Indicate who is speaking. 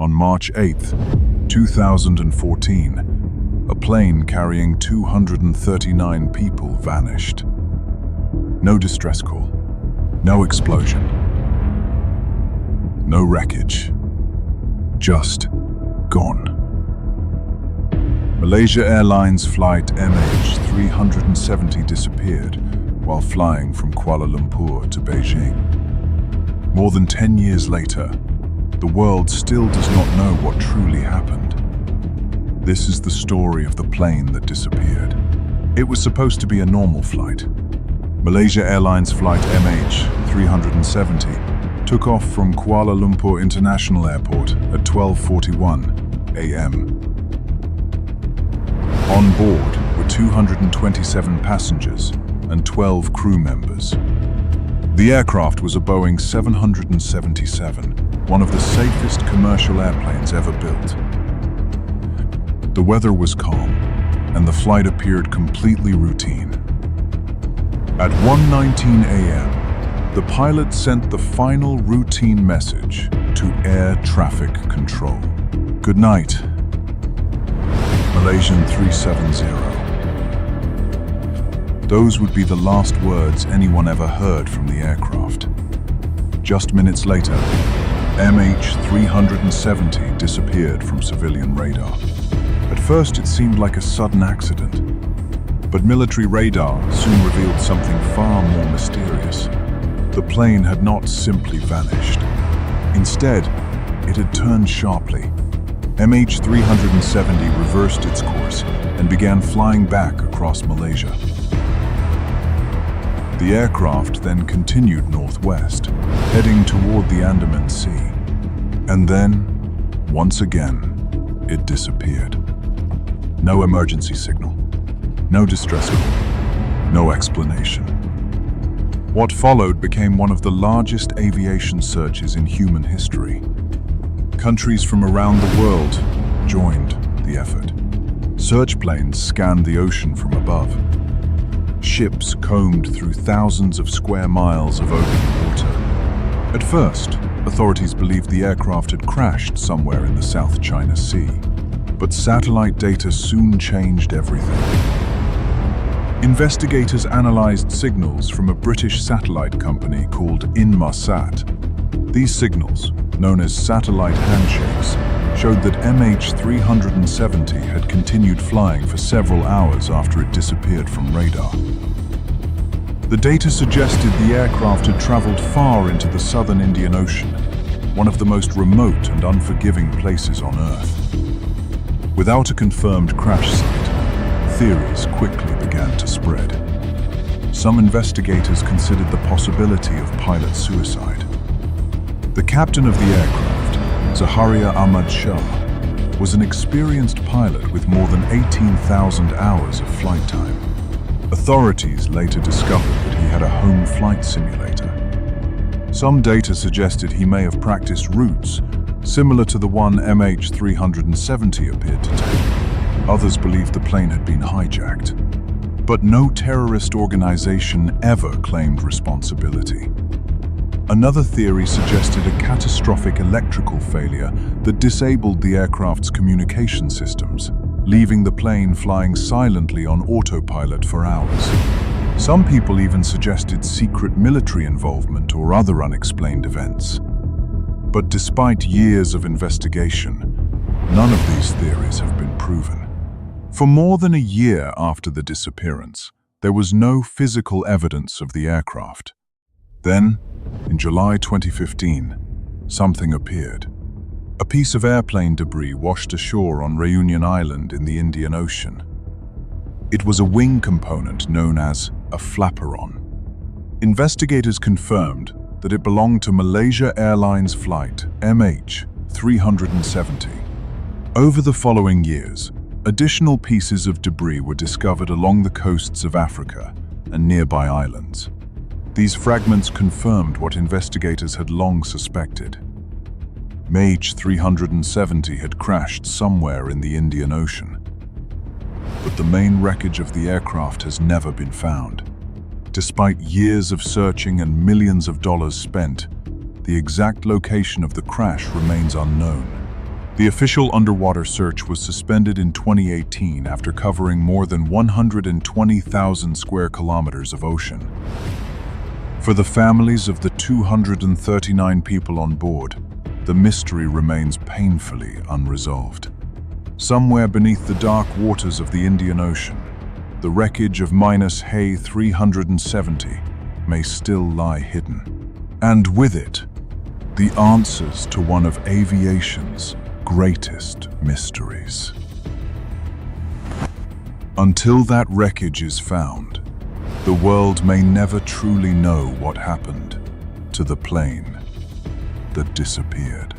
Speaker 1: On March 8, 2014, a plane carrying 239 people vanished. No distress call, no explosion, no wreckage, just gone. Malaysia Airlines Flight MH370 disappeared while flying from Kuala Lumpur to Beijing. More than 10 years later, the world still does not know what truly happened. This is the story of the plane that disappeared. It was supposed to be a normal flight. Malaysia Airlines Flight MH370 took off from Kuala Lumpur International Airport at 12:41 a.m. On board were 227 passengers and 12 crew members. The aircraft was a Boeing 777, one of the safest commercial airplanes ever built. The weather was calm, and the flight appeared completely routine. At 1:19 a.m., the pilot sent the final routine message to air traffic control. Good night, Malaysian 370. Those would be the last words anyone ever heard from the aircraft. Just minutes later, MH370 disappeared from civilian radar. At first, it seemed like a sudden accident, but military radar soon revealed something far more mysterious. The plane had not simply vanished. Instead, it had turned sharply. MH370 reversed its course and began flying back across Malaysia. The aircraft then continued northwest, heading toward the Andaman Sea. And then, once again, it disappeared. No emergency signal, no distress call, no explanation. What followed became one of the largest aviation searches in human history. Countries from around the world joined the effort. Search planes scanned the ocean from above. Ships combed through thousands of square miles of open water. At first, authorities believed the aircraft had crashed somewhere in the South China Sea. But satellite data soon changed everything. Investigators analyzed signals from a British satellite company called Inmarsat. These signals, known as satellite handshakes, showed that MH370 had continued flying for several hours after it disappeared from radar. The data suggested the aircraft had traveled far into the southern Indian Ocean, one of the most remote and unforgiving places on Earth. Without a confirmed crash site, theories quickly began to spread. Some investigators considered the possibility of pilot suicide. The captain of the aircraft, Zaharia Ahmad Shah, was an experienced pilot with more than 18,000 hours of flight time. Authorities later discovered that he had a home flight simulator. Some data suggested he may have practiced routes similar to the one MH370 appeared to take. Others believed the plane had been hijacked. But no terrorist organization ever claimed responsibility. Another theory suggested a catastrophic electrical failure that disabled the aircraft's communication systems, leaving the plane flying silently on autopilot for hours. Some people even suggested secret military involvement or other unexplained events. But despite years of investigation, none of these theories have been proven. For more than a year after the disappearance, there was no physical evidence of the aircraft. Then, in July 2015, something appeared. A piece of airplane debris washed ashore on Reunion Island in the Indian Ocean. It was a wing component known as a flaperon. Investigators confirmed that it belonged to Malaysia Airlines Flight MH370. Over the following years, additional pieces of debris were discovered along the coasts of Africa and nearby islands. These fragments confirmed what investigators had long suspected. MH370 had crashed somewhere in the Indian Ocean. But the main wreckage of the aircraft has never been found. Despite years of searching and millions of dollars spent, the exact location of the crash remains unknown. The official underwater search was suspended in 2018 after covering more than 120,000 square kilometers of ocean. For the families of the 239 people on board, the mystery remains painfully unresolved. Somewhere beneath the dark waters of the Indian Ocean, the wreckage of -370 may still lie hidden. And with it, the answers to one of aviation's greatest mysteries. Until that wreckage is found, the world may never truly know what happened to the plane that disappeared.